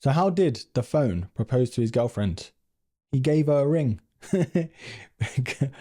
So how did the phone propose to his girlfriend? He gave her a ring. Perfect.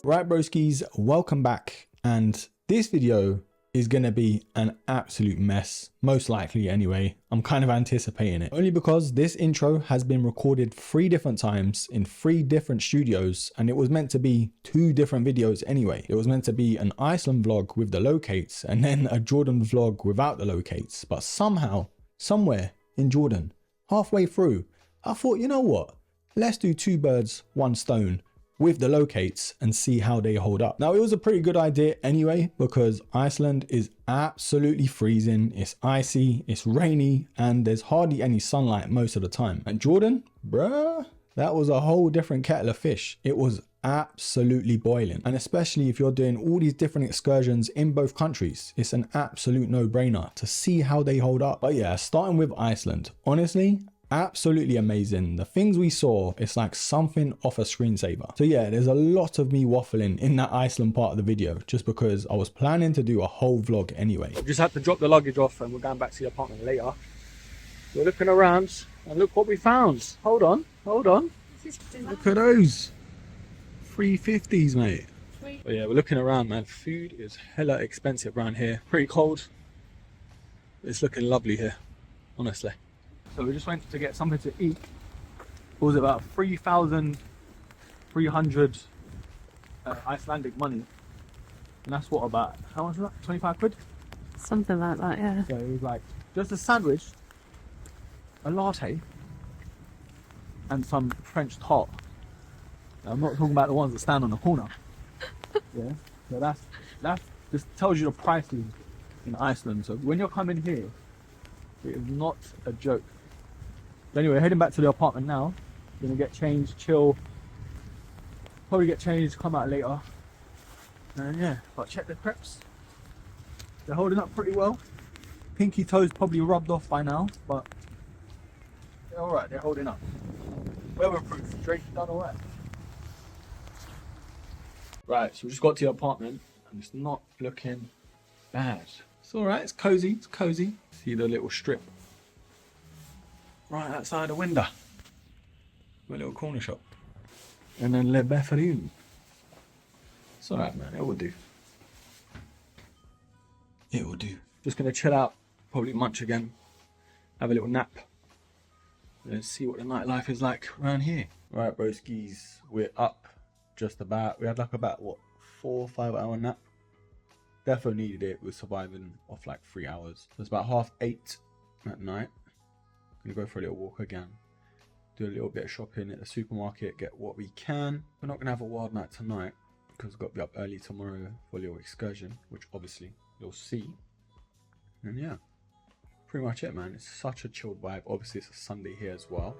Right, broskies, welcome back. And this video is going to be an absolute mess, most likely anyway. I'm kind of anticipating it, only because this intro has been recorded 3 different times in 3 different studios, and it was meant to be 2 different videos anyway. It was meant to be an Iceland vlog with the locates and then a Jordan vlog without the locates. But somehow, somewhere in Jordan, halfway through, I thought, you know what? Let's do 2 birds, 1 stone with the locates and see how they hold up. Now, it was a pretty good idea anyway, because Iceland is absolutely freezing, it's icy, it's rainy, and there's hardly any sunlight most of the time. And Jordan, bruh, that was a whole different kettle of fish. It was absolutely boiling. And especially if you're doing all these different excursions in both countries, it's an absolute no-brainer to see how they hold up. But yeah, starting with Iceland, honestly, absolutely amazing. The things we saw, it's like something off a screensaver. So yeah, there's a lot of me waffling in that Iceland part of the video, just because I was planning to do a whole vlog anyway. I've just had to drop the luggage off and we're going back to the apartment later. We're looking around and look what we found. Hold on. Look at those 350s, mate. But yeah, we're looking around, man. Food is hella expensive around here. Pretty cold. It's looking lovely here, honestly. So we just went to get something to eat. It was about 3,300 Icelandic money. And that's what, about, how much was that? 25 quid? Something like that, yeah. So it was like just a sandwich, a latte, and some French tart. Now, I'm not talking about the ones that stand on the corner. Yeah. So that just tells you the prices in Iceland. So when you're coming here, it is not a joke. But anyway, heading back to the apartment now. Gonna get changed, chill. Probably get changed, come out later. And yeah, but check the crepes. They're holding up pretty well. Pinky toes probably rubbed off by now, but they're alright, they're holding up. Weatherproof, Drake's done alright. Right, so we just got to the apartment and it's not looking bad. It's alright, it's cozy, See the little strip right outside the window. My little corner shop. And then Le Befferin. It's alright, man, it will do. It will do. Just gonna chill out, probably munch again, have a little nap, and see what the nightlife is like around here. Right, broskies, we're up just about. We had like about, what, 4 or 5 hour nap. Defo needed it. We're surviving off like 3 hours. So it's about 7:30 at night. Gonna go for a little walk again. Do a little bit of shopping at the supermarket, get what we can. We're not gonna have a wild night tonight because we've got to be up early tomorrow for a little excursion, which obviously you'll see. And yeah, pretty much it, man. It's such a chilled vibe. Obviously it's a Sunday here as well.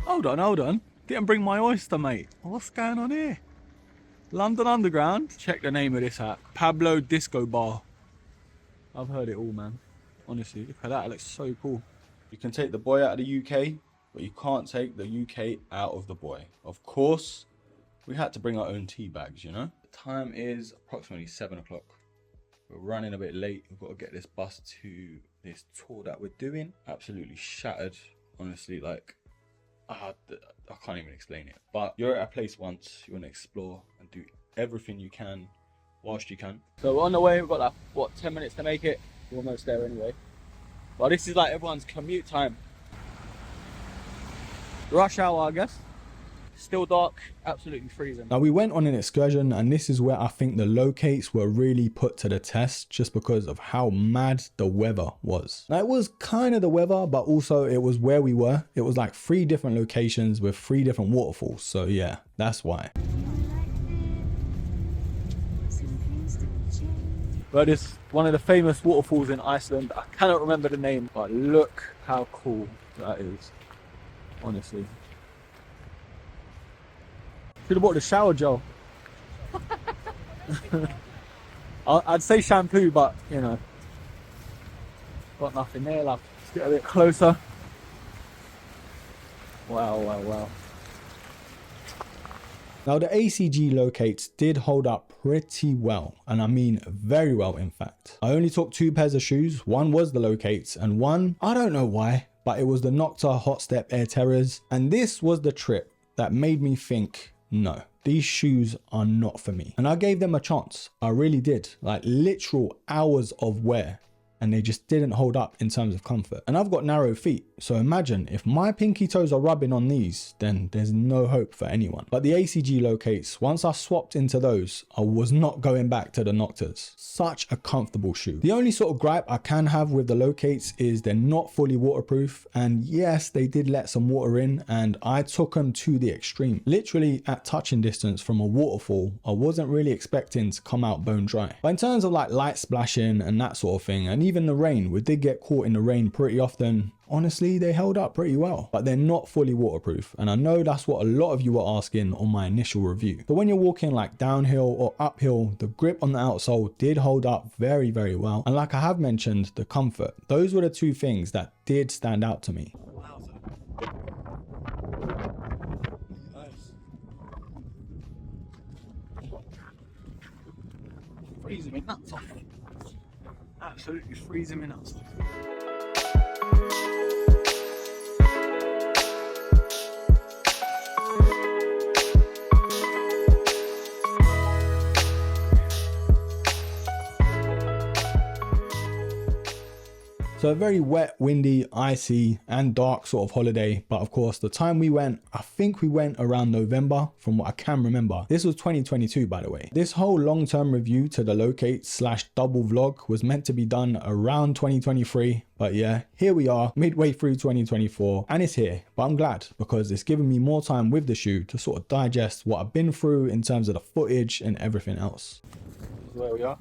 Hold on. Didn't bring my oyster, mate. What's going on here? London Underground. Check the name of this app. Pablo Disco Bar. I've heard it all, man. Honestly, look at that. It looks so cool. You can take the boy out of the UK, but you can't take the UK out of the boy. Of course, we had to bring our own tea bags, you know? The time is approximately 7 o'clock. We're running a bit late. We've got to get this bus to this tour that we're doing. Absolutely shattered, honestly, like, I can't even explain it. But you're at a place once, you want to explore and do everything you can whilst you can. So we're on the way. We've got like, what, 10 minutes to make it? We're almost there anyway. But this is like everyone's commute time. Rush hour, I guess. Still dark, absolutely freezing. Now we went on an excursion, and this is where I think the locates were really put to the test, just because of how mad the weather was. Now it was kind of the weather, but also it was where we were. It was like 3 different locations with 3 different waterfalls. So yeah, that's why. But it's one of the famous waterfalls in Iceland. I cannot remember the name, but look how cool that is. Honestly. Should have bought the shower gel. I'd say shampoo, but you know, got nothing there, love. Let's get a bit closer. Wow, wow, wow. Now the ACG Locates did hold up pretty well, and I mean very well in fact. I only took 2 pairs of shoes, one was the Locates and one, I don't know why, but it was the Nocta Hot Step Air Terrors, and this was the trip that made me think, no, these shoes are not for me. And I gave them a chance, I really did, like literal hours of wear. And they just didn't hold up in terms of comfort. And I've got narrow feet, so imagine if my pinky toes are rubbing on these, then there's no hope for anyone. But the ACG Locates, once I swapped into those, I was not going back to the Noctas. Such a comfortable shoe. The only sort of gripe I can have with the Locates is they're not fully waterproof, and yes, they did let some water in, and I took them to the extreme. Literally at touching distance from a waterfall, I wasn't really expecting to come out bone dry. But in terms of like light splashing and that sort of thing, and even the rain, we did get caught in the rain pretty often. Honestly, they held up pretty well, but they're not fully waterproof. And I know that's what a lot of you were asking on my initial review. But when you're walking like downhill or uphill, the grip on the outsole did hold up very, very well. And like I have mentioned, the comfort, those were the 2 things that did stand out to me. Freezing me nuts off. Absolutely freezing me nuts. So a very wet, windy, icy and dark sort of holiday. But of course, the time we went, I think we went around November from what I can remember. This was 2022, by the way. This whole long-term review to the Locate / double vlog was meant to be done around 2023. But yeah, here we are midway through 2024 and it's here. But I'm glad because it's given me more time with the shoe to sort of digest what I've been through in terms of the footage and everything else. Where we are.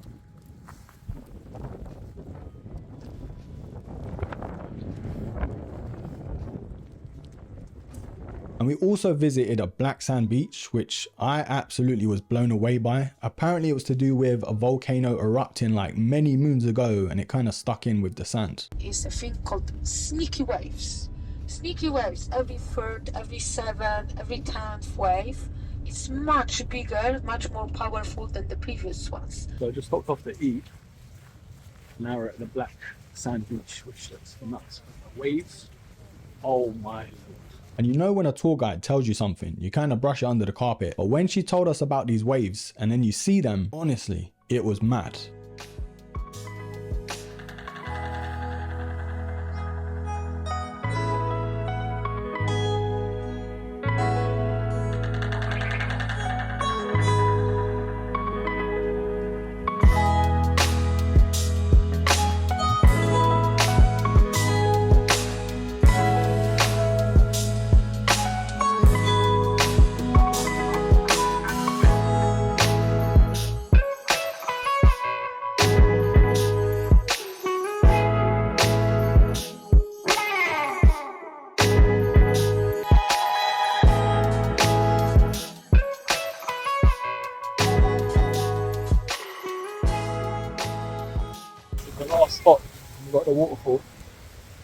And we also visited a black sand beach, which I absolutely was blown away by. Apparently it was to do with a volcano erupting like many moons ago and it kind of stuck in with the sand. Is a thing called sneaky waves. Sneaky waves, every 3rd, every 7th, every 10th wave. It's much bigger, much more powerful than the previous ones. So I just stopped off to eat. Now we're at the black sand beach, which looks nuts. Waves. Oh my lord. And you know when a tour guide tells you something, you kind of brush it under the carpet. But when she told us about these waves and then you see them, honestly, it was mad. The last spot, we've got the waterfall,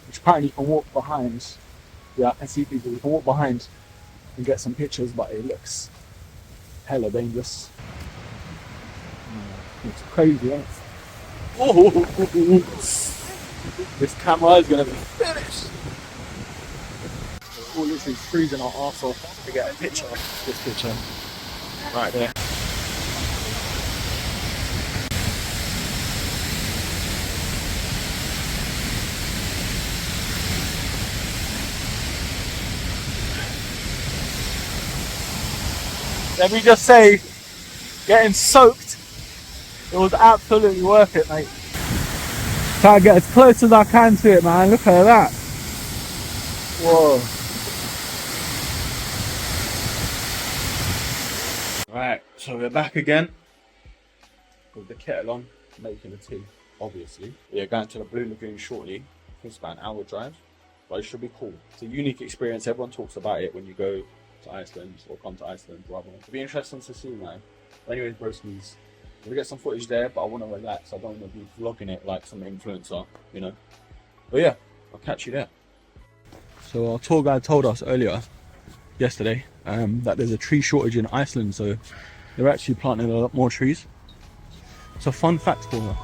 which apparently you can walk behind. Yeah, I can see people, you can walk behind and get some pictures, but it looks hella dangerous. It's crazy, isn't it? Oh, this camera is going to be finished. We're all literally freezing our arse off to get a picture. This picture, right there. Let me just say, getting soaked, it was absolutely worth it, mate. Try to get as close as I can to it, man. Look at that. Whoa. Right, so we're back again with the kettle on, making a tea, obviously. We're going to the Blue Lagoon shortly. It's about an hour drive, but it should be cool. It's a unique experience. Everyone talks about it when you go to Iceland or come to Iceland rather. It'll be interesting to see, man. But anyways, Broski's, we'll get some footage there, but I want to relax. I don't want to be vlogging it like some influencer, you know. But yeah, I'll catch you there. So our tour guide told us yesterday, that there's a tree shortage in Iceland, so they're actually planting a lot more trees. It's a fun fact for her.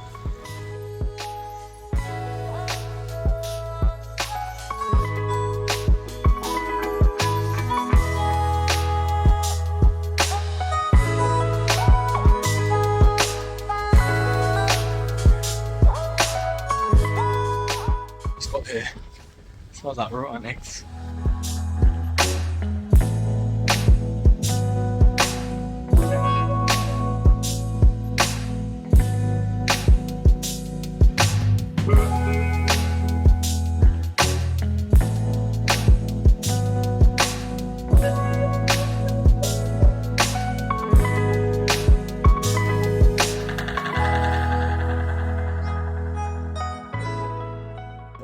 It's got here. Smells like rotten eggs.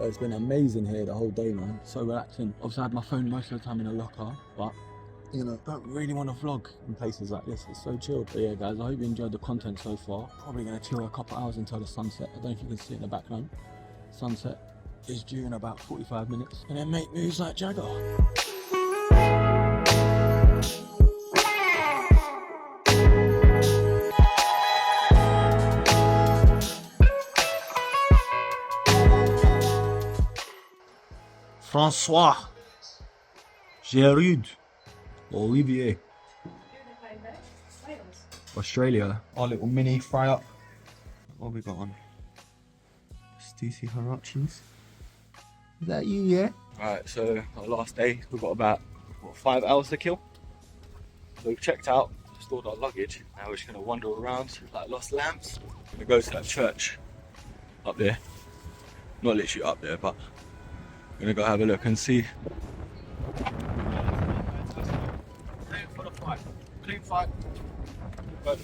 It's been amazing here the whole day, man. So relaxing. Obviously I had my phone most of the time in a locker, but you know, don't really want to vlog in places like this. It's so chilled. But yeah guys, I hope you enjoyed the content so far. Probably gonna chill a couple hours until the sunset. I don't know if you can see it in the background. Sunset is due in about 45 minutes. And then make moves like Jagger. Francois, Gerard, Olivier, Australia. Our little mini fry up. What have we got on? Stussy Harachis. Is that you, yeah? Alright, so our last day, we've got about 5 hours to kill. So we've checked out, stored our luggage. Now we're just gonna wander around like lost lambs. We're gonna go to that church up there. Not literally up there, but I'm gonna go have a look and see. Clean fight. Good.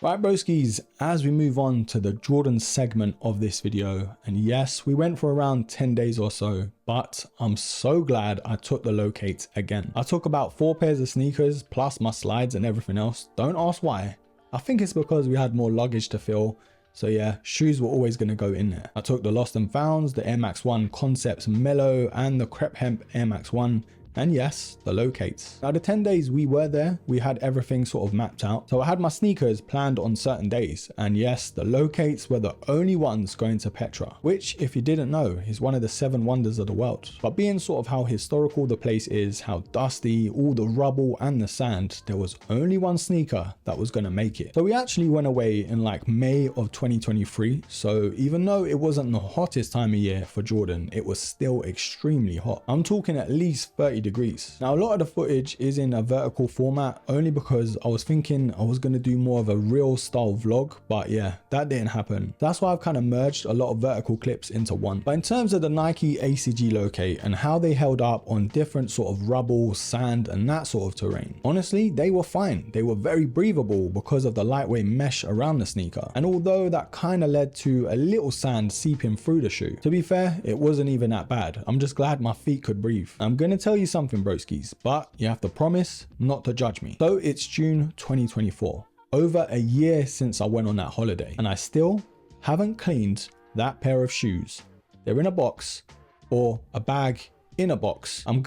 Right, broskies, as we move on to the Jordan segment of this video, and yes, we went for around 10 days or so, but I'm so glad I took the Lowcate again. I took about 4 pairs of sneakers, plus my slides and everything else. Don't ask why. I think it's because we had more luggage to fill. So yeah, shoes were always going to go in there. I took the Lost and Founds, the Air Max 1 Concepts Mellow, and the Crep Hemp Air Max 1. And yes, the Lowcates. Now the 10 days we were there, we had everything sort of mapped out. So I had my sneakers planned on certain days. And yes, the Lowcates were the only ones going to Petra, which if you didn't know is one of the 7 wonders of the world. But being sort of how historical the place is, how dusty, all the rubble and the sand, there was only one sneaker that was going to make it. So we actually went away in like May of 2023. So even though it wasn't the hottest time of year for Jordan, it was still extremely hot. I'm talking at least 30 degrees. Now a lot of the footage is in a vertical format only because I was thinking I was going to do more of a real style vlog, but yeah, that didn't happen. That's why I've kind of merged a lot of vertical clips into one. But in terms of the Nike ACG Lowcate and how they held up on different sort of rubble, sand and that sort of terrain, honestly they were fine. They were very breathable because of the lightweight mesh around the sneaker, and although that kind of led to a little sand seeping through the shoe, to be fair, it wasn't even that bad. I'm just glad my feet could breathe. I'm gonna tell you something, broskies, but you have to promise not to judge me. So it's June 2024, over a year since I went on that holiday, and I still haven't cleaned that pair of shoes. They're in a box, or a bag in a box. I'm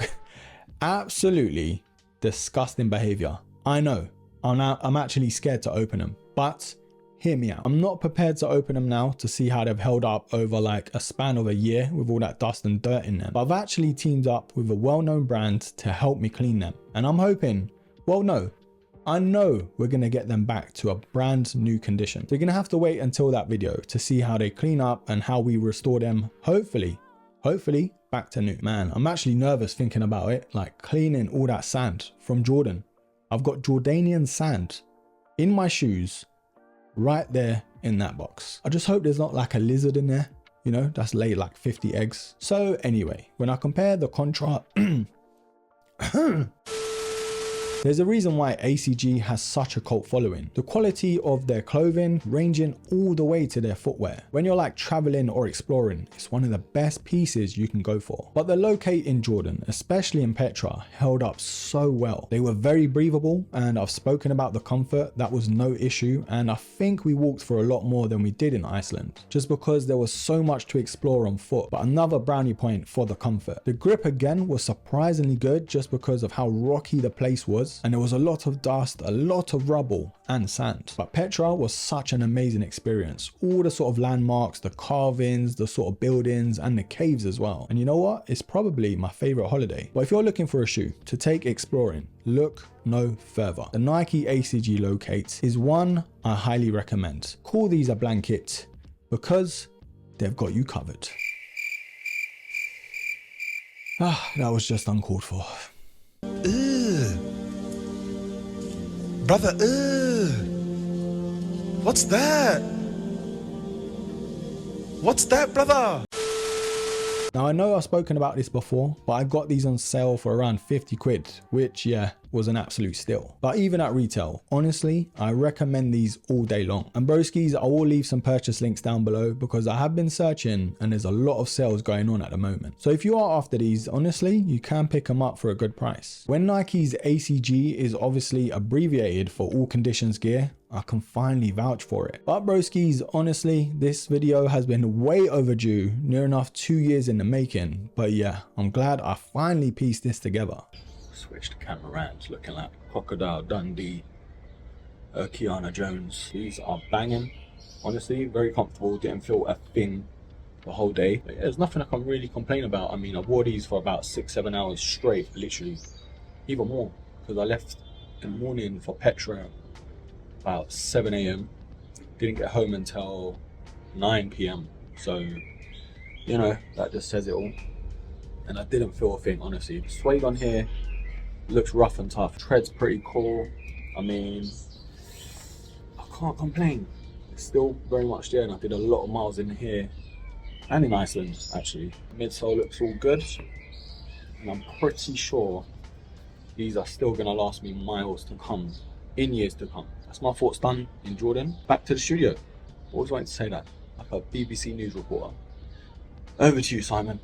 absolutely disgusting behavior. I know, I'm actually scared to open them, but hear me out. I'm not prepared to open them now to see how they've held up over like a span of a year with all that dust and dirt in them. But I've actually teamed up with a well-known brand to help me clean them. And I'm hoping, well, no, I know we're going to get them back to a brand new condition. So you're going to have to wait until that video to see how they clean up and how we restore them. Hopefully back to new. Man, I'm actually nervous thinking about it, like cleaning all that sand from Jordan. I've got Jordanian sand in my shoes, right there in that box. I just hope there's not like a lizard in there, you know, that's laid like 50 eggs. So anyway, when I compare the contrast, There's a reason why ACG has such a cult following. The quality of their clothing ranging all the way to their footwear. When you're like traveling or exploring, it's one of the best pieces you can go for. But the Lowcate in Jordan, especially in Petra, held up so well. They were very breathable, and I've spoken about the comfort, that was no issue, and I think we walked for a lot more than we did in Iceland, just because there was so much to explore on foot. But another brownie point for the comfort. The grip again was surprisingly good, just because of how rocky the place was, and there was a lot of dust, a lot of rubble and sand. But Petra was such an amazing experience. All the sort of landmarks, the carvings, the sort of buildings and the caves as well. And you know what? It's probably my favorite holiday. But if you're looking for a shoe to take exploring, look no further. The Nike ACG Lowcate is one I highly recommend. Call these a blanket because they've got you covered. That was just uncalled for. Brother, what's that? What's that, brother? Now I know I've spoken about this before, but I got these on sale for around 50 quid, which yeah, was an absolute steal. But even at retail, honestly, I recommend these all day long. And broskies, I will leave some purchase links down below because I have been searching and there's a lot of sales going on at the moment. So if you are after these, honestly, you can pick them up for a good price. When Nike's ACG is obviously abbreviated for all conditions gear, I can finally vouch for it. But broskies, honestly, this video has been way overdue, near enough 2 years in the making. But yeah, I'm glad I finally pieced this together. Switch the camera around, looking like Crocodile Dundee, Kiana Jones. These are banging, honestly, very comfortable, didn't feel a thing the whole day. But yeah, there's nothing I can really complain about. I mean, I wore these for about 6-7 hours straight, literally, even more, because I left in the morning for Petra about 7 AM, didn't get home until 9 PM, so you know, that just says it all. And I didn't feel a thing, honestly. The suede on here looks rough and tough, tread's pretty cool. I mean, I can't complain. It's still very much there, and I did a lot of miles in here and in Iceland actually. Midsole looks all good, and I'm pretty sure these are still gonna last me miles to come, in years to come. That's my thoughts done in Jordan. Back to the studio. Always wanted to say that, like a BBC News reporter. Over to you, Simon.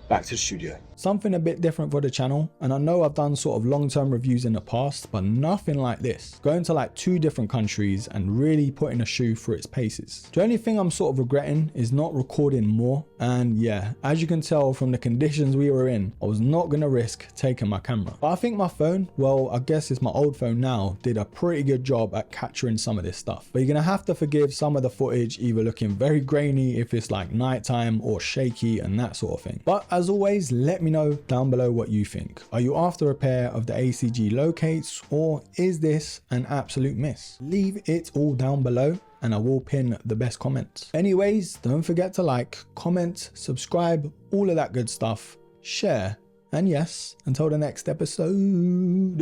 Back to the studio. Something a bit different for the channel, and I know I've done sort of long-term reviews in the past, but nothing like this. Going to like 2 different countries and really putting a shoe through its paces. The only thing I'm sort of regretting is not recording more, and yeah, as you can tell from the conditions we were in, I was not gonna risk taking my camera. But I think my phone, well, I guess it's my old phone now, did a pretty good job at capturing some of this stuff. But you're gonna have to forgive some of the footage either looking very grainy if it's like nighttime or shaky and that sort of thing. But as always, let me know down below what you think. Are you after a pair of the ACG Lowcates, or is this an absolute miss? Leave it all down below and I will pin the best comments. Anyways, don't forget to like, comment, subscribe, all of that good stuff, share, and yes, until the next episode,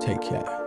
take care.